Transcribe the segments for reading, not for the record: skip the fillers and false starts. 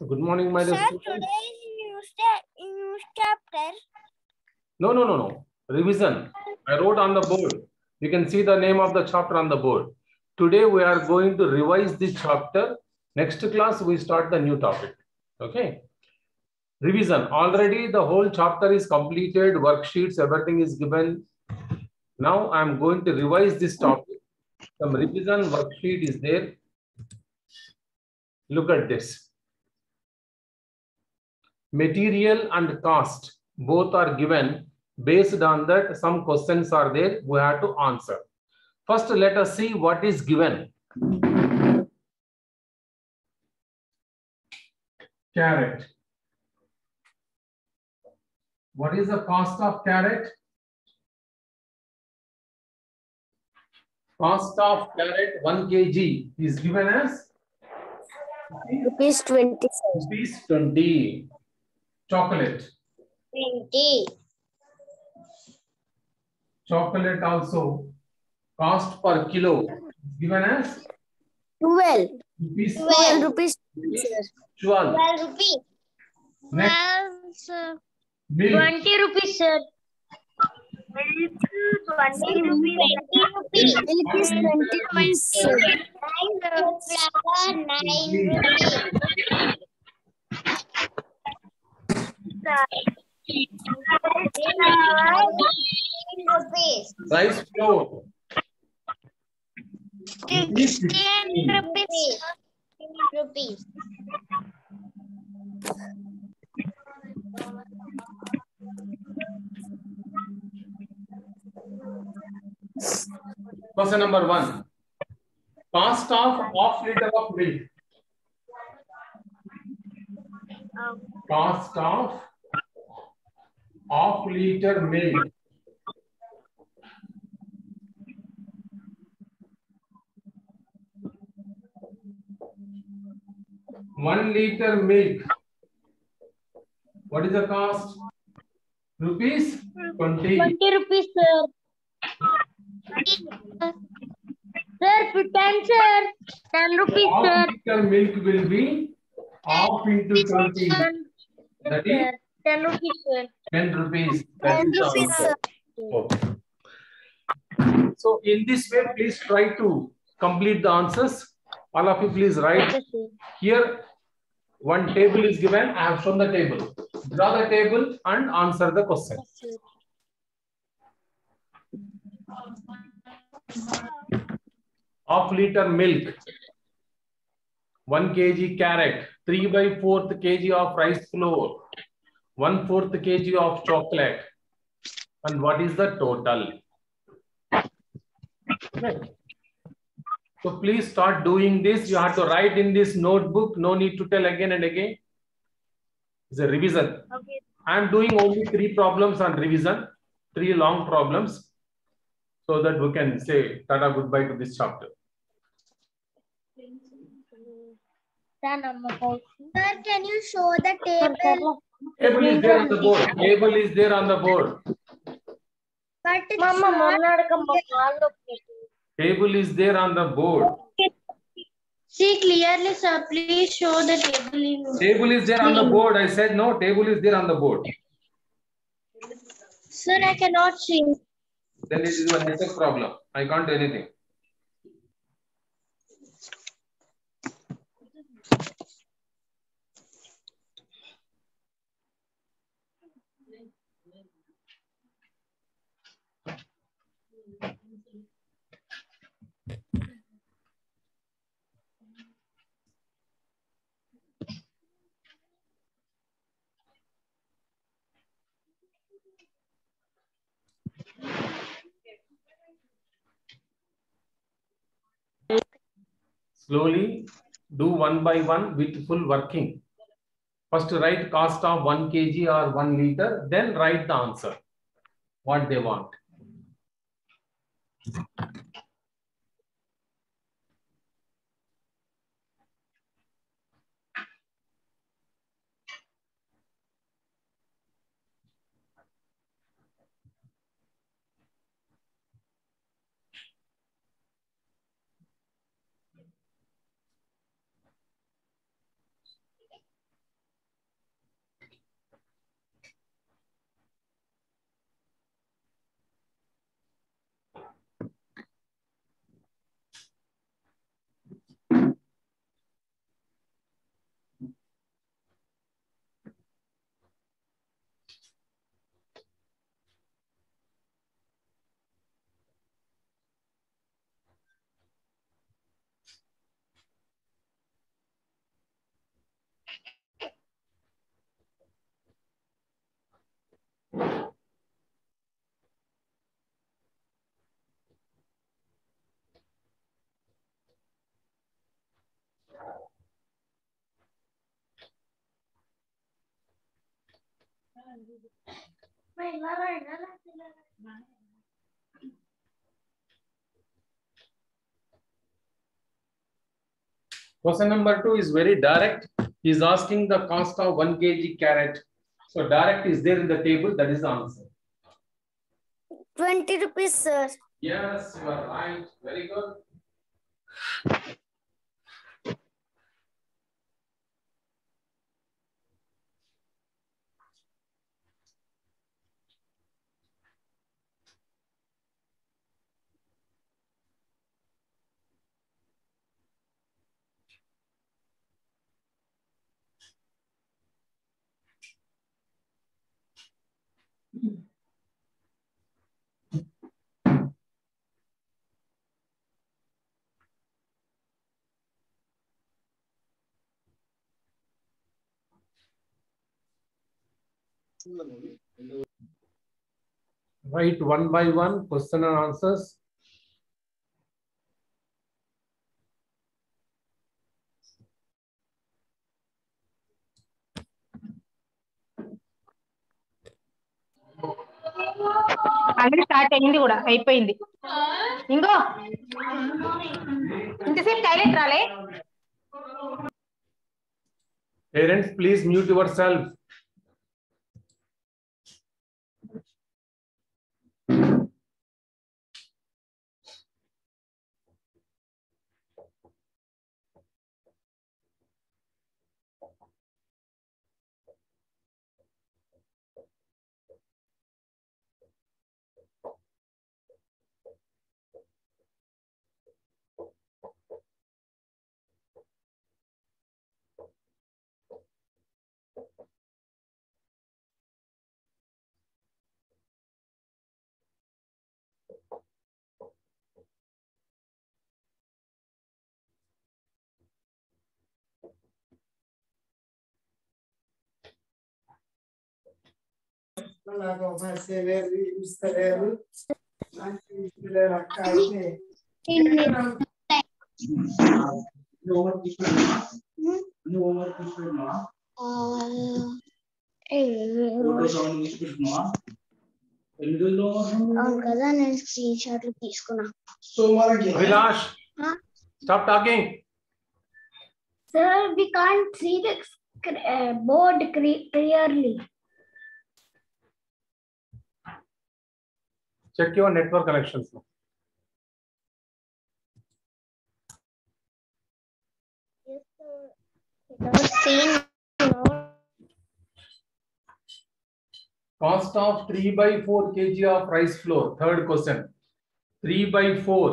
Good morning, my dear Sir, students. today is new chapter. No. Revision. I wrote on the board. You can see the name of the chapter on the board. Today we are going to revise this chapter. Next class we start the new topic. Okay. Revision. Already the whole chapter is completed. Worksheets, everything is given. Now I am going to revise this topic. Some revision worksheet is there. Look at this. Material and cost both are given. Based on that, some questions are there we have to answer. First, let us see what is given. Carrot. What is the cost of carrot? Cost of carrot 1 kg is given as Rupees 20. rupees 20. Chocolate. 20. Chocolate also cost per kilo is given as 12. rupees 12 rupees. 12. 12 rupees. Next, 12, sir. milk. 20 rupees, sir. 20 rupees. 20 rupees. Milk is 20 rupees, sir. 9 rupees. Rice flour. 10 rupees. 10 rupees. Question number 1. Cost of half liter of milk. Cost of half liter milk. One liter milk. What is the cost? Rupees 20. 20 rupees, sir. Sir, 10, sir. 10 rupees, sir. Half liter milk will be half into 20. That is 10 rupees, sir. 10 rupees. That 10 is the rupees, answer. sir. Okay. So in this way, please try to complete the answers. All of you please write. Here, one table is given. I have shown the table. Draw the table and answer the question. Half liter milk, 1 kg carrot, 3/4 kg of rice flour, 1/4 kg of chocolate, and what is the total? Okay. So please start doing this. You have to write in this notebook. No need to tell again and again. It's a revision. Okay. I am doing only 3 problems on revision, 3 long problems, so that we can say tata goodbye to this chapter. Sir, can you show the table? Table is there on the board. Table is there on the board. But it's not. Table is there on the board. See clearly, sir. Please show the table. Table is there on the board. I said no, table is there on the board. Sir, I cannot see. Then it is a network problem. I can't do anything. Slowly do one by one with full working. First write cost of 1 kg or 1 liter, then write the answer, what they want. Question number 2 is very direct. He is asking the cost of 1 kg carrot. So direct is there in the table. That is the answer. 20 rupees, sir. Yes, you are right. Very good. Write one by one question and answers. Already start అయింది కూడా అయిపోయింది ఇంకో ఇంతసేపు toilet రాలే Parents, please mute yourself. కదా నేను screen షాట్లు తీసుకున్నా. Abhilash, stop talking. Sir, we can't see the board clearly. Check your network connections. Yes, sir. Without seeing, Cost of 3/4 kg of rice flour. Third question. 3/4,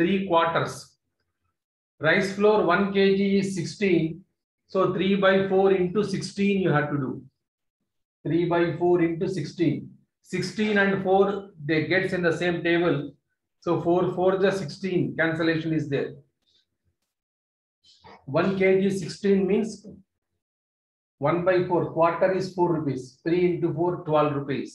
3 quarters. Rice flour 1 kg is 16. So 3/4 into 16 you have to do. 3/4 into 16. 16 and 4 they gets in the same table. So 4 4 just 16. Cancellation is there. 1 kg 16 means 1/4. Quarter is 4 rupees. 3 into 4, 12 rupees.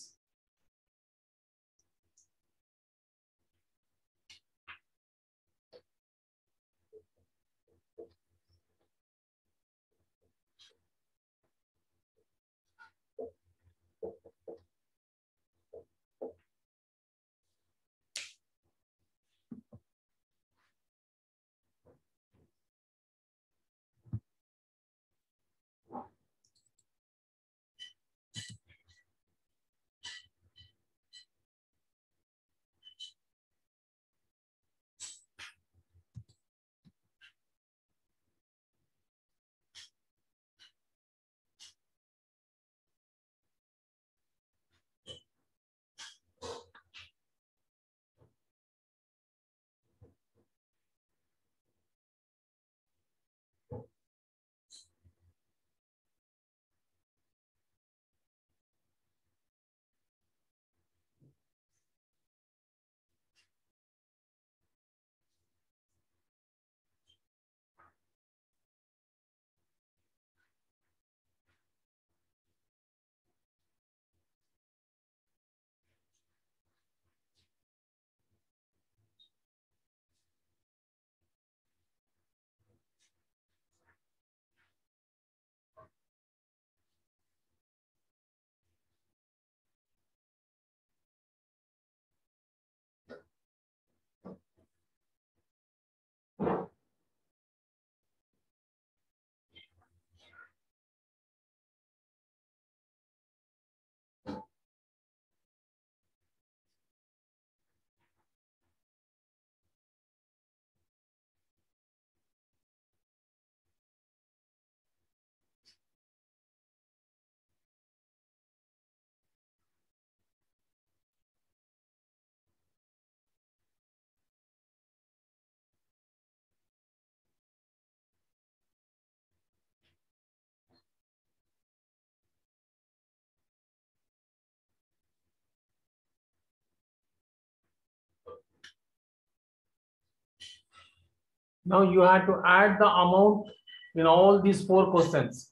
Now you have to add the amount in all these 4 questions.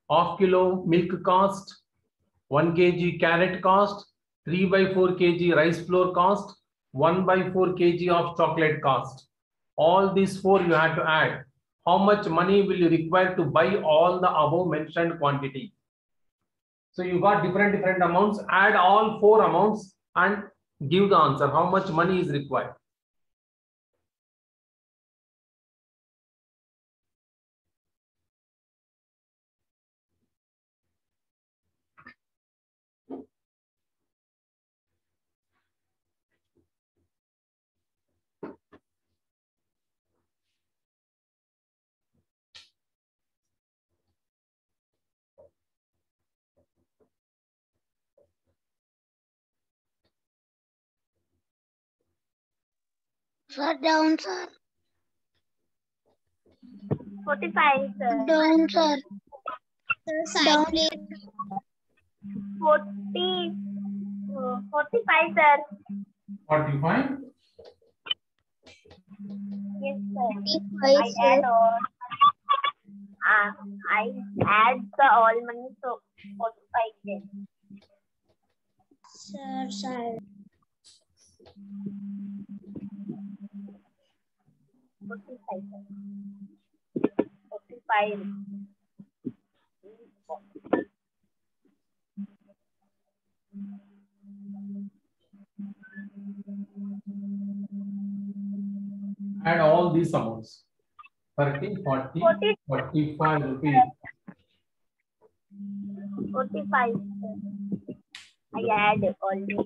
Half kilo milk cost, 1 kg carrot cost, 3/4 kg rice flour cost, 1/4 kg of chocolate cost. All these 4 you have to add. How much money will you require to buy all the above mentioned quantity? So you got different amounts. Add all 4 amounts and give the answer. How much money is required? Sir, down, sir. 45, sir. Down, sir. Sir, down. 45, sir. 45. Yes, sir. 45, I add all. I add the all money, so 45 then. Sir. 45, sir. 45. Add all these amounts. 30, 40, 45 rupees. 45, sir. I add all this.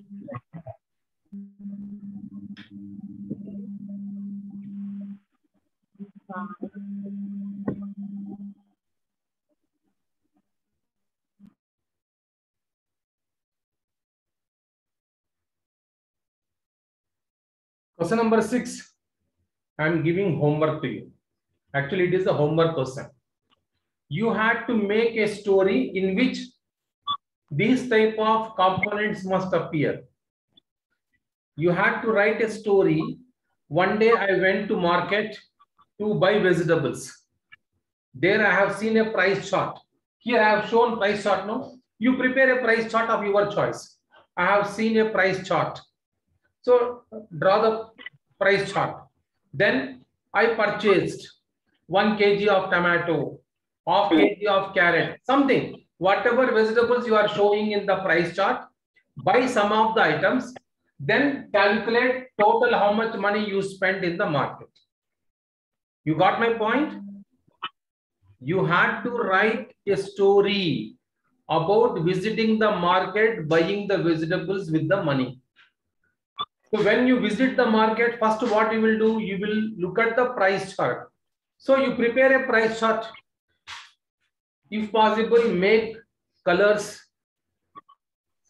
Question number 6. I am giving homework to you. Actually, it is a homework question. You had to make a story in which these type of components must appear. You had to write a story. One day I went to market to buy vegetables. There I have seen a price chart. Here I have shown price chart. No, you prepare a price chart of your choice. I have seen a price chart. So draw the price chart. Then I purchased 1 kg of tomato, half kg of carrot, something. Whatever vegetables you are showing in the price chart, buy some of the items, then calculate total how much money you spent in the market. You got my point? You had to write a story about visiting the market, buying the vegetables with the money. So when you visit the market, first what you will do, you will look at the price chart. So you prepare a price chart. If possible, make colors.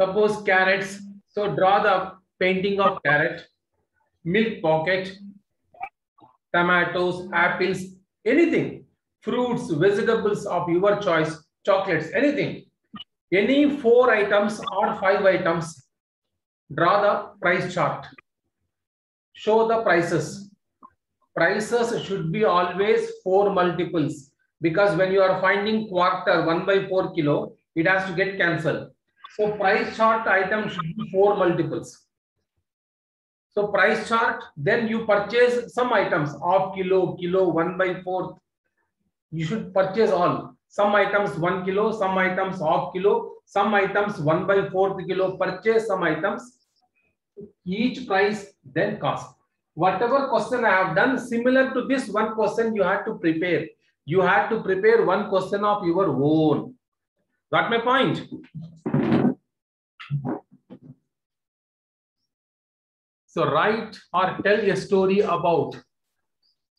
Suppose carrots. So draw the painting of carrot, milk pocket, tomatoes, apples, anything, fruits, vegetables of your choice, chocolates, anything. Any 4 items or 5 items, draw the price chart. Show the prices. Prices should be always 4 multiples, because when you are finding quarter 1/4 kilo, it has to get cancelled. So price chart item should be 4 multiples. So price chart, then you purchase some items, half kilo, kilo, 1/4. You should purchase all. Some items 1 kilo, some items half kilo, some items 1/4 kilo. Purchase some items. Each price, then cost. Whatever question I have done, similar to this one question you had to prepare. You had to prepare one question of your own. Got my point? So write or tell a story about.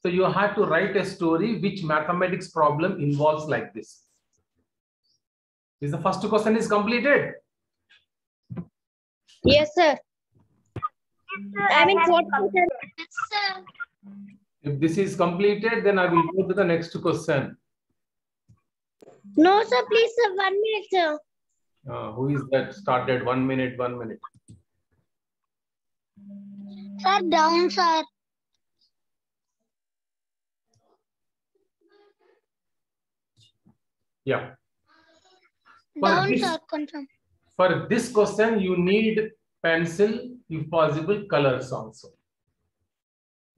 So you have to write a story which mathematics problem involves like this. Is the first question is completed? Yes, sir. I mean, have 40. Yes, sir. If this is completed, then I will go to the next question. No, sir, please, sir. 1 minute, sir. Who is that started? 1 minute, 1 minute. Sir, down, sir. Yeah. For Down, this, sir, confirm. for this question, you need pencil, if possible, colors also.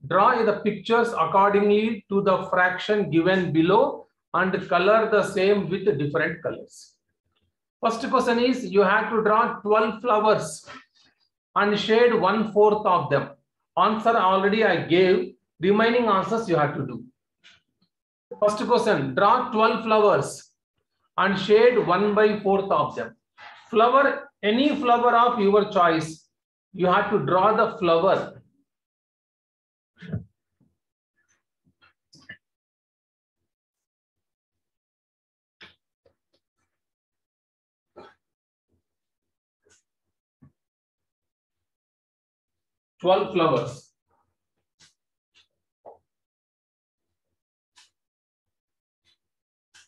Draw the pictures accordingly to the fraction given below and color the same with different colors. First question is, you have to draw 12 flowers and shade 1/4 of them. Answer already I gave. Remaining answers you have to do. First question, draw 12 flowers and shade 1/4 of them. Flower, any flower of your choice, you have to draw the flower. Twelve flowers.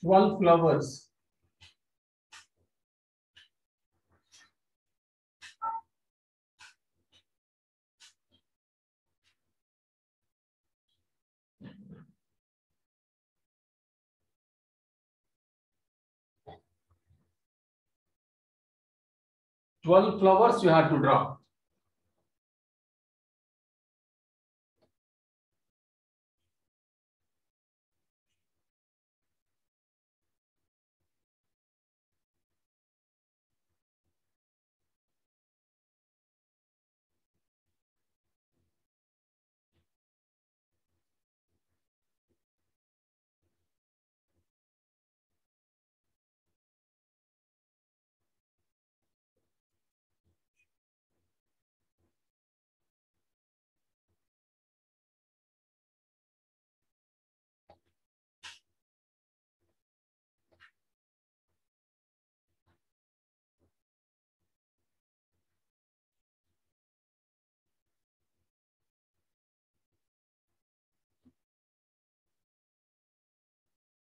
Flowers. Twelve flowers you have to draw.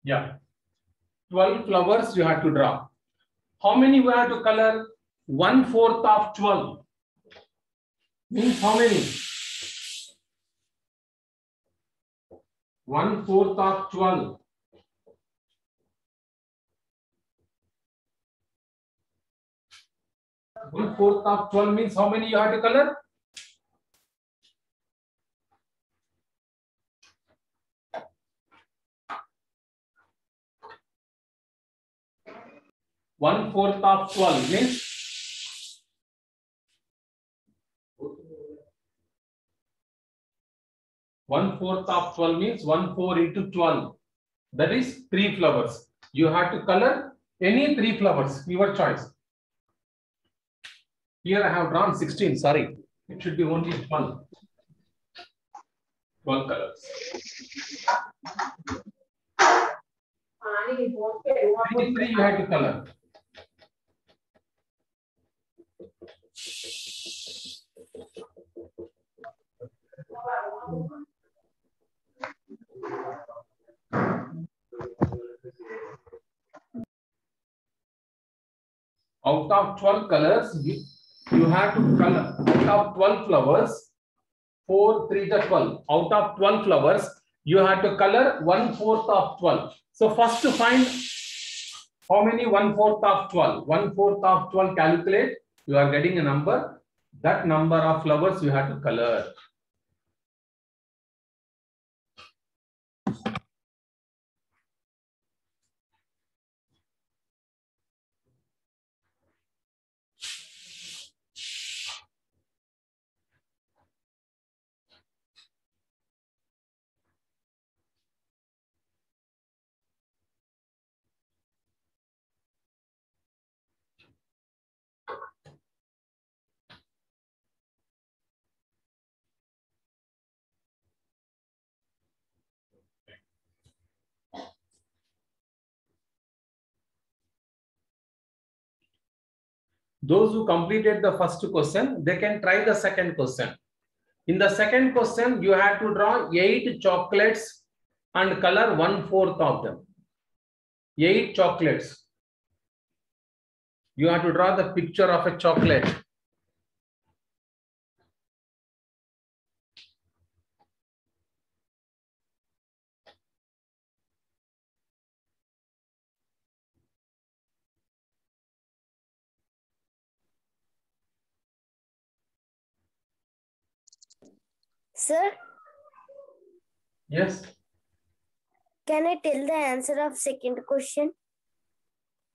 Yeah. 12 flowers you have to draw. How many we have to color? 1/4 of 12. Means how many? 1/4 of 12. One-fourth of 12 means how many you have to color? One-fourth of 12 means one-fourth of 12 means 1/4 into 12. That is 3 flowers. You have to color any 3 flowers, your choice. Here I have drawn 16, sorry. It should be only 12. 12 colors. 3 you have to color. Out of 12 colors, you have to color. Out of 12 flowers, 4, 3 to 12. Out of 12 flowers, you have to color 1/4 of 12. So first to find how many 1/4 of 12. 1/4 of 12 calculate. You are getting a number. That number of flowers you have to color. Those who completed the first question, they can try the second question. In the second question, you have to draw 8 chocolates and color 1/4 of them. 8 chocolates. You have to draw the picture of a chocolate. Sir, Yes. can I tell the answer of second question?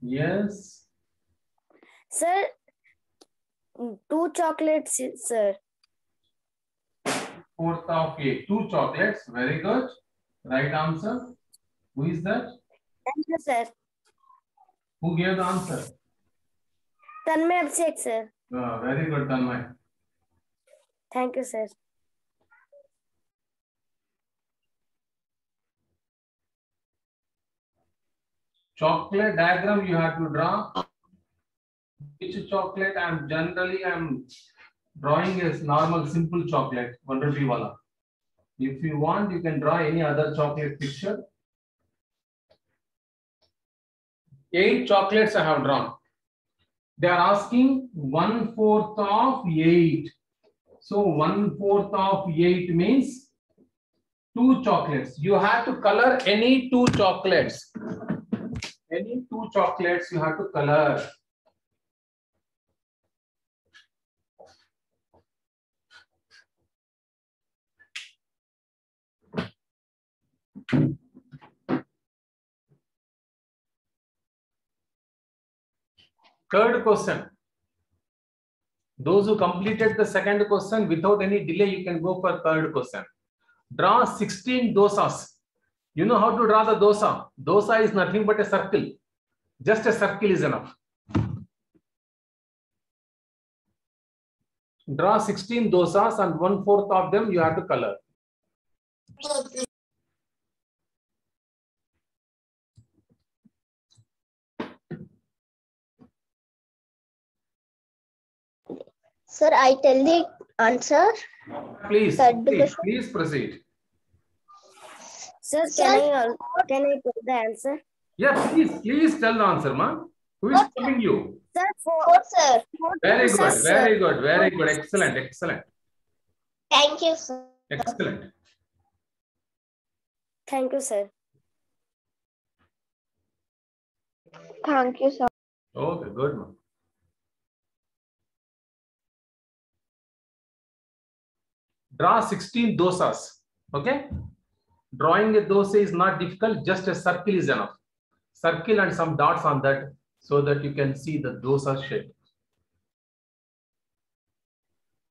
Yes. Sir, 2 chocolates, sir. Fourth of 8. 2 chocolates. Very good. Right answer. Who is that? Thank you, sir. Who gave the answer? Tanmay Abhishek, sir. Very good, Tanmay. Thank you, sir. Chocolate diagram you have to draw. Which chocolate I'm drawing is normal simple chocolate, 1 rupee wala. If you want, you can draw any other chocolate picture. 8 chocolates I have drawn. They are asking 1/4 of 8. So 1/4 of 8 means 2 chocolates. You have to color any 2 chocolates. Any 2 chocolates you have to color. Third question. Those who completed the second question without any delay, you can go for third question. Draw 16 dosas. You know how to draw the dosa. Dosa is nothing but a circle. Just a circle is enough. Draw 16 dosas and 1/4 of them you have to color. Sir, I tell the answer. Please, Third question. please proceed. Sir, can I tell the answer? Yeah, please tell the answer, man. Who is stopping you? Sir, 4, sir. Very good, very good, very good. Excellent, excellent, Thank you, sir. excellent. Thank you, sir. Thank you, sir. Okay, good, man. Draw 16 dosas. Okay? Drawing a dosa is not difficult, just a circle is enough. Circle and some dots on that so that you can see the dosa shape.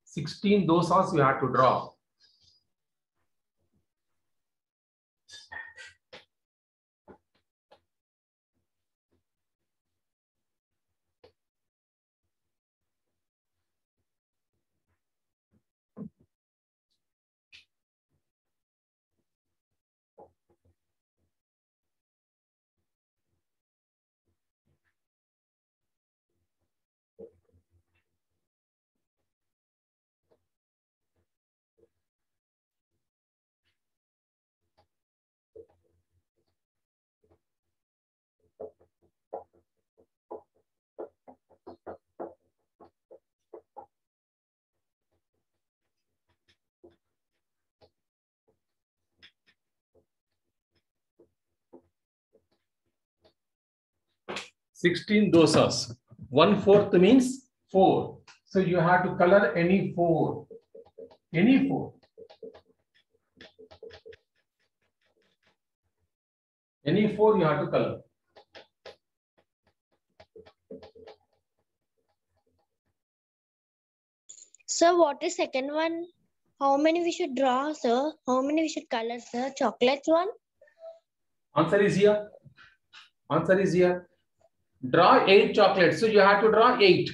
16 dosas you have to draw. $16 dosas. 1/4 means 4. So you have to color any 4. Any 4. Any 4 you have to color. Sir, what is second one? How many we should draw, sir? How many we should color, sir? Chocolates one? Answer is here. Answer is here. Draw 8 chocolates. So you have to draw 8.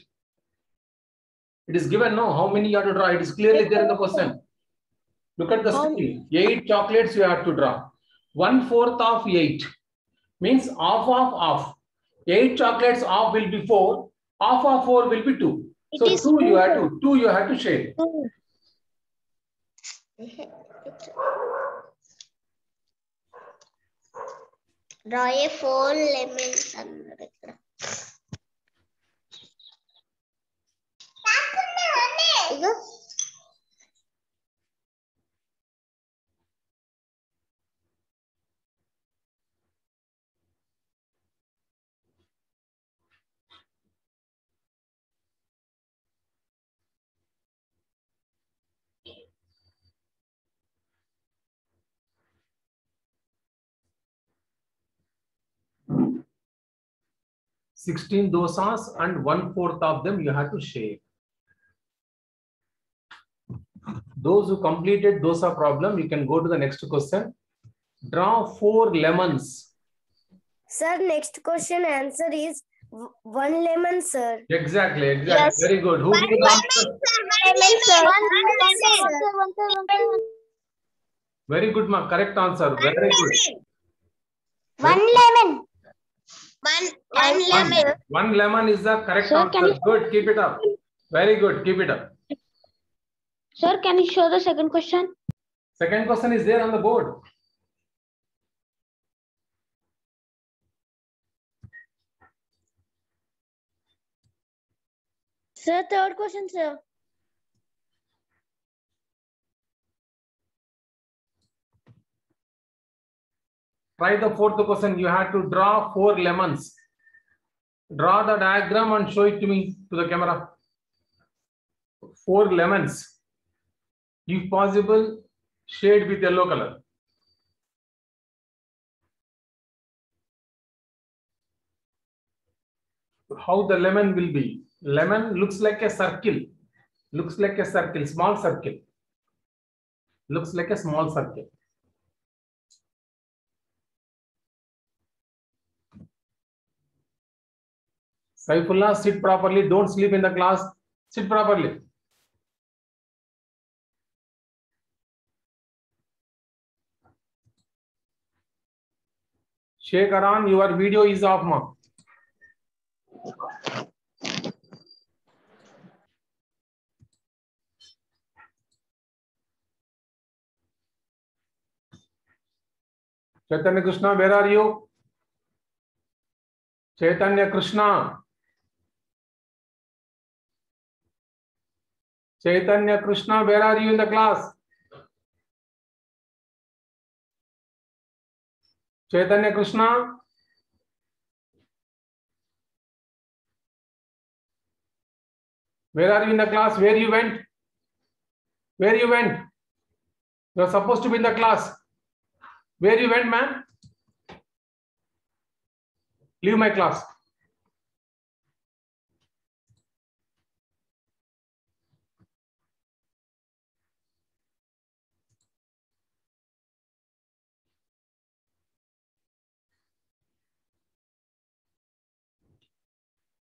It is given, no? How many you have to draw? It is clearly there in the question. Look at the screen. 8 chocolates you have to draw. 1/4 of 8 means half. 8 chocolates, half will be 4. Half of 4 will be 2. So It is 2 you have two. to 2 you have to shade. Draw a 4 lemons. 16 dosas and 1/4 of them you have to share. Those who completed dosa problem, you can go to the next question. Draw 4 lemons. Sir, next question answer is 1 lemon, sir. Exactly. Yes. Very good. Who did Very good, ma. Correct answer. Very good. 1 lemon. One lemon. 1 lemon is the correct Sir, can answer. Good. Keep it up. Very good. Keep it up. Sir, can you show the second question? Second question is there on the board. Sir, third question, sir. Try the fourth question. You have to draw 4 lemons. Draw the diagram and show it to me, to the camera. 4 lemons. If possible, shade with yellow color. How the lemon will be? Lemon looks like a circle. Looks like a circle, small circle. Looks like a small circle. Saifullah, sit properly. Don't sleep in the class. Sit properly. Sheikh Aran, your video is off, ma. Chaitanya Krishna, where are you? Chaitanya Krishna. Chaitanya Krishna, where are you in the class? Chaitanya Krishna. Where are you in the class? Where you went? Where you went? You are supposed to be in the class. Where you went, man? Leave my class.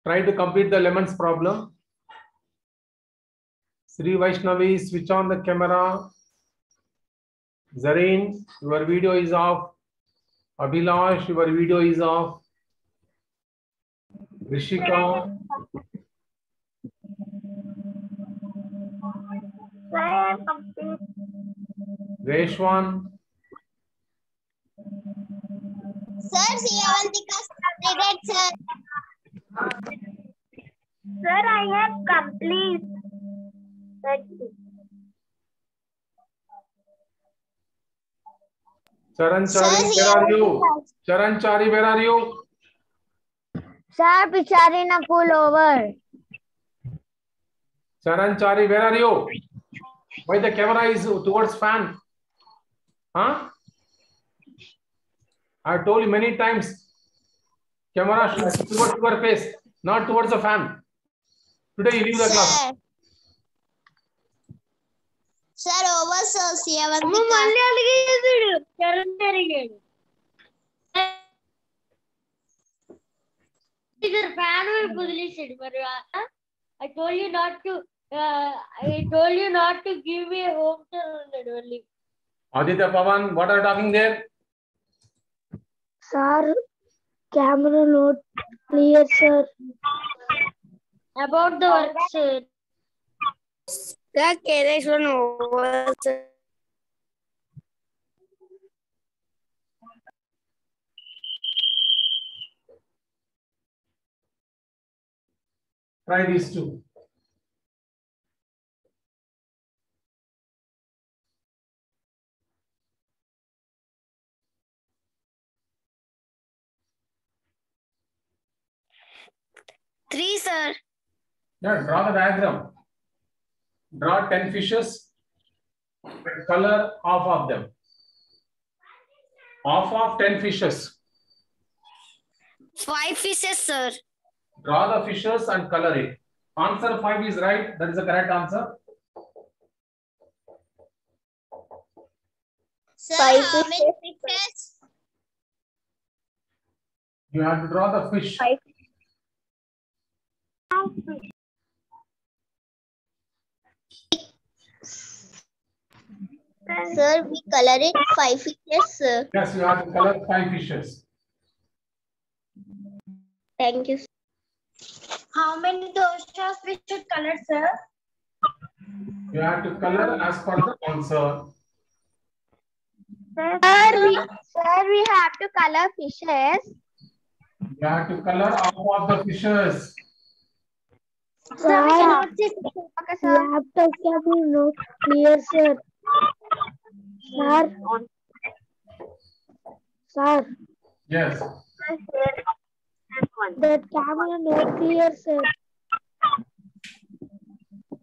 Try to complete the lemons problem. Sri Vaishnavi, switch on the camera. Zareen, your video is off. Abhilash, your video is off. Rishika. Sir, I am complete. Reshwan. Sir, Avantika completed, sir. Sir, I am complete. Charan Chari, where are you? Charan Chari, where are you? Sir, Picharina pull over. Charan Chari, where are you? Why the camera is towards fan? Huh? I told you many times. Camera should be towards your face, not towards the fan. Today you leave the class. Sir, over, sir. Avantika. I told you not to. I told you not to give me a home turn only. Aditya Pavan, what are you talking there? Sir, camera not clear, sir. About the work, sir. Sir, carriage one over, sir. Try these two. Three, sir. Yeah, draw the diagram. Draw 10 fishes. Color half of them. Half of 10 fishes. 5 fishes, sir. Draw the fishes and color it. Answer 5 is right. That is the correct answer. Sir, Five how many fishes? You have to draw the fish. Five. Sir, we color it 5 fishes, sir. Yes, you have to color 5 fishes. Thank you. How many doshas we should color, sir? You have to color as per the answer. Sir, we have to color fishes. You have to color all of the fishes. Sir, we cannot see fishes. Okay, sir. Laptop can not clear, sir. Sir, Yes. that camera not clear, sir.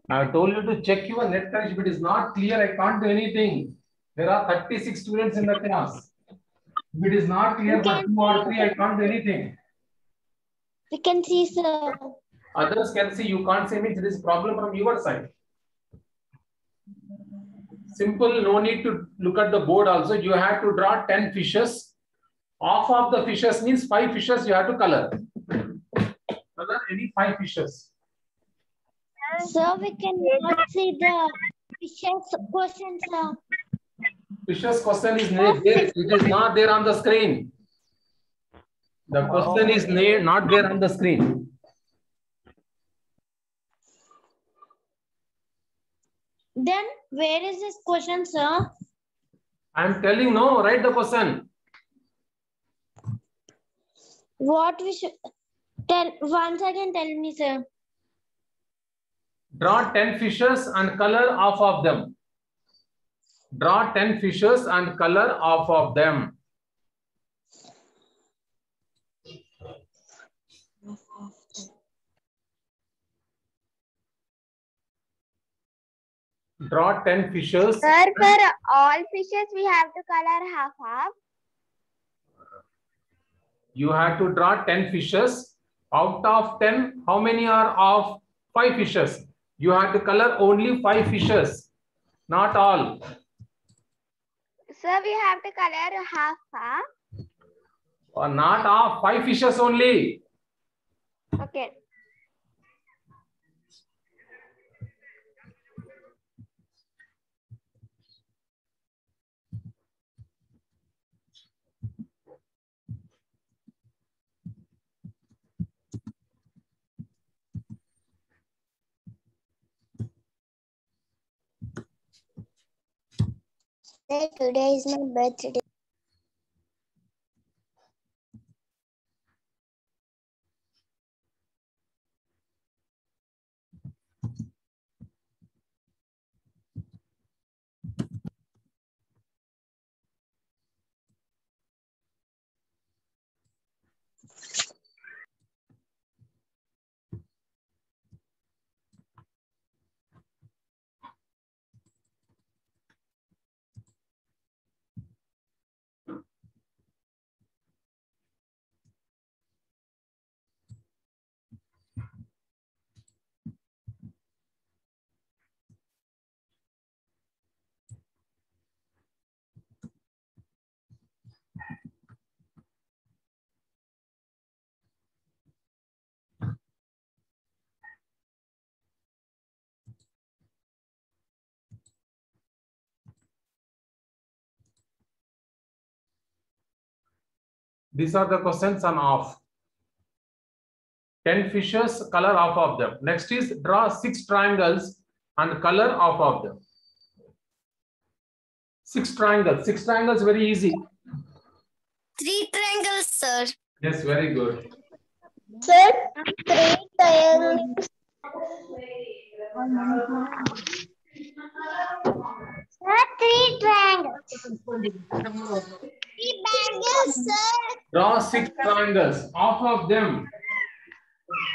I told you to check your net connection. If it is not clear, I can't do anything. There are 36 students in the class. If it is not clear for 2 or 3, I can't do anything. We can see, sir. Others can see, you can't say, means it is problem from your side. Simple, no need to look at the board also. You have to draw 10 fishes. Half of the fishes means 5 fishes you have to color. Color any 5 fishes. Sir, we cannot see the fishes question, sir. Fishes question is there. It is not there on the screen. The question is not there on the screen. Then where is this question, sir? I am telling no, write the question. What we should tell once again, tell me, sir. Draw 10 fishes and color half of them. Draw 10 fishes and color half of them. Draw 10 fishes. Sir, for all fishes, we have to color half. You have to draw 10 fishes. Out of 10, how many are of 5 fishes? You have to color only 5 fishes, not all. Sir, we have to color half. Or not of 5 fishes only. Okay. Sir, today is my birthday. These are the questions on off. 10 fishes, color half of them. Next is draw 6 triangles and color half of them. 6 triangles. 6 triangles, very easy. 3 triangles, sir. Yes, very good. Sir, 3 triangles. Sir, 3 triangles. 3 triangles, sir. Draw 6 triangles. Half of them.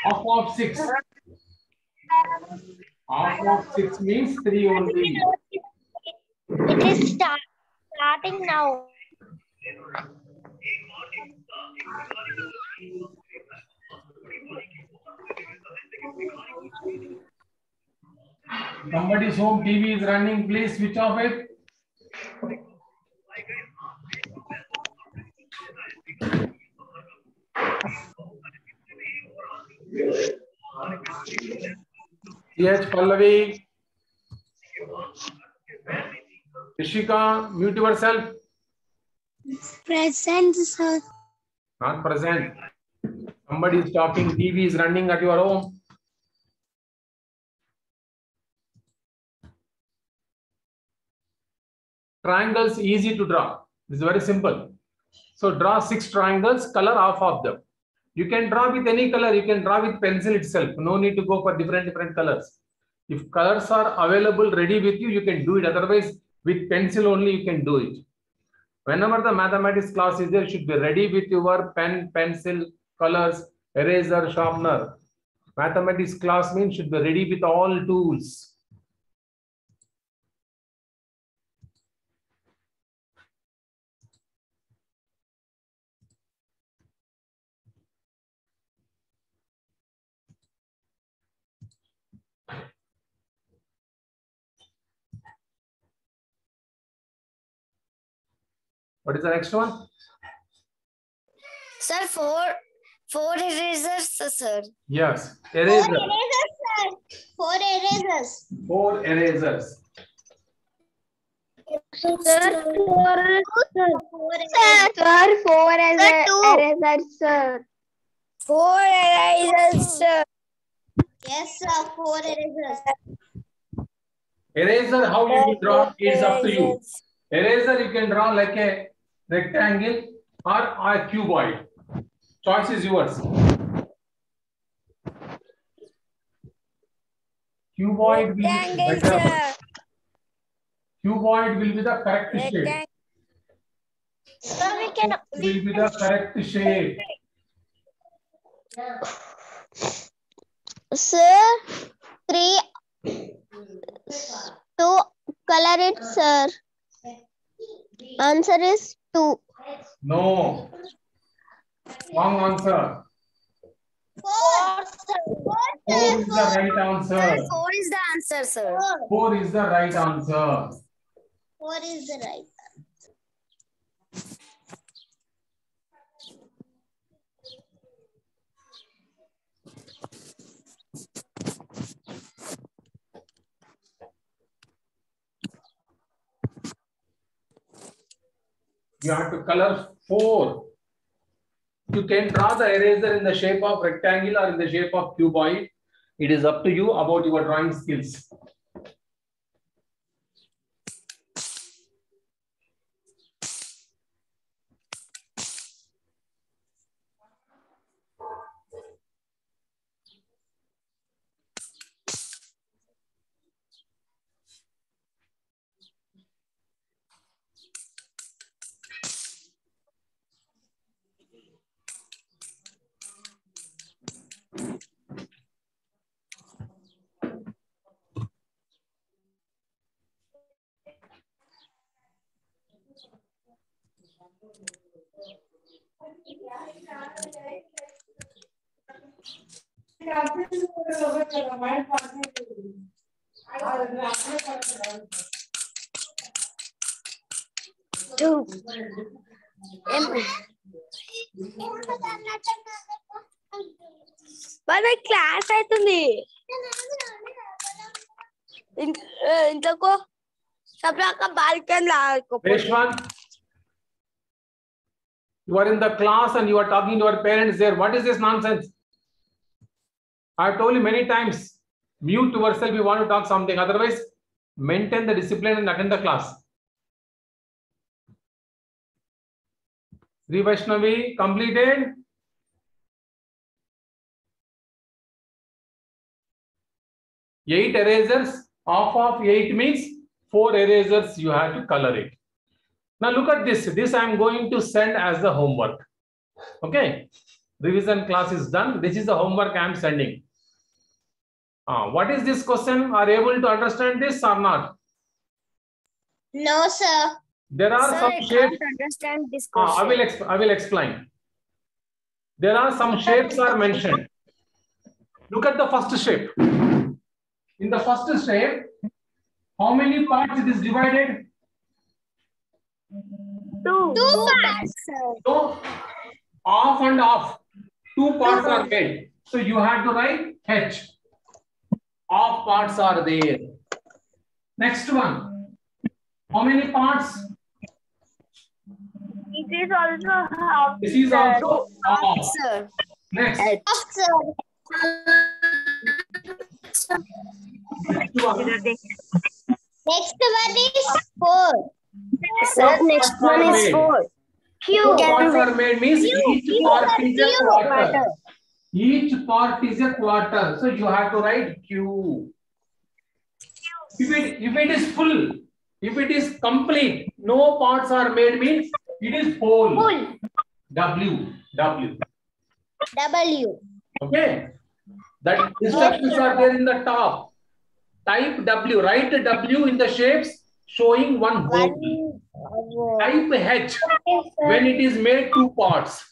Half of 6. Half of 6 means 3 only. It is starting now. Somebody's home TV is running. Please switch off it. CH Pallavi. Ishika, mute yourself. Present, sir. Not present. Somebody is talking. TV is running at your home. Triangles easy to draw. This is very simple. So draw 6 triangles, color half of them. You can draw with any color. You can draw with pencil itself. No need to go for different colors. If colors are available ready with you, you can do it. Otherwise, with pencil only you can do it. Whenever the mathematics class is there, you should be ready with your pen, pencil, colors, eraser, sharpener. Mathematics class means should be ready with all tools. What is the next one? Sir, four erasers, sir. Yes, eraser. 4 erasers. 4 erasers. Sir, 4 erasers, sir. 4 erasers, sir. Yes, sir. 4 erasers. Eraser, how you will draw is up to you. Eraser, you can draw like a rectangle or a cuboid. Choice is yours. Cuboid will be better. Cuboid will be the correct shape. So we can. Will be the correct shape. Sir, 3 to color it, sir. Answer is 2. No. Wrong answer. 4, sir. 4 is the right answer. 4 is the answer, sir. 4 is the right answer. 4 is the right. You have to color 4. You can draw the eraser in the shape of rectangle or in the shape of cuboid. It is up to you about your drawing skills. మరి class అవుతుంది ఇంతకు సబ్లాక Balkan Reshwan, you are in the class and you are talking to your parents there. What is this nonsense? I have told you many times, mute yourself if you want to talk something. Otherwise, maintain the discipline and attend the class. Sri Vaishnavi completed. Eight erasers. Half of 8 means 4 erasers. You have to color it. Now look at this. This I am going to send as the homework. Okay. Revision class is done. This is the homework I am sending. What is this question? Are you able to understand this or not? No, sir. There are some shapes. Understand this I will explain. There are some shapes are mentioned. Look at the first shape. In the first shape, how many parts it is divided? Two. parts, sir. So, half and half. 2 parts are made. So you have to write H. Half parts are there. Next one. How many parts? It is also half. This is also half. Sir. Next. Next one. Next one is 4. Sir, next one is 4. Two parts are made means each part is a quarter. Each part is a quarter. So you have to write Q. If it is full, if it is complete, no parts are made means it is whole. W. Okay. That instructions are there in the top. Type W. Write W in the shapes showing one whole. Type H when it is made 2 parts.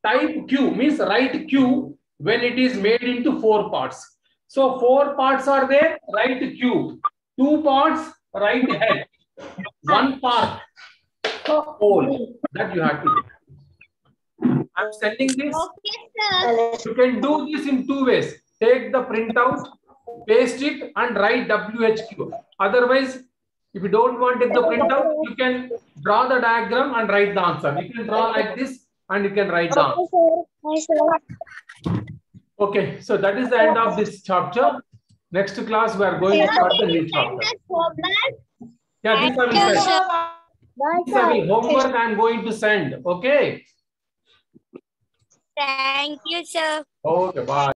Type Q means write Q when it is made into 4 parts. So 4 parts are there, write Q. 2 parts, write H. 1 part, whole. That you have to do. I'm sending this. You can do this in 2 ways. Take the printout, paste it and write WHQ. Otherwise, if you don't want to take the printout, you can draw the diagram and write the answer. You can draw like this and you can write the answer. Okay, so that is the end of this chapter. Next class, we are going to start the new chapter. Yeah, this I will send. This I will homework I am going to send. Okay. Thank you, sir. Okay, bye.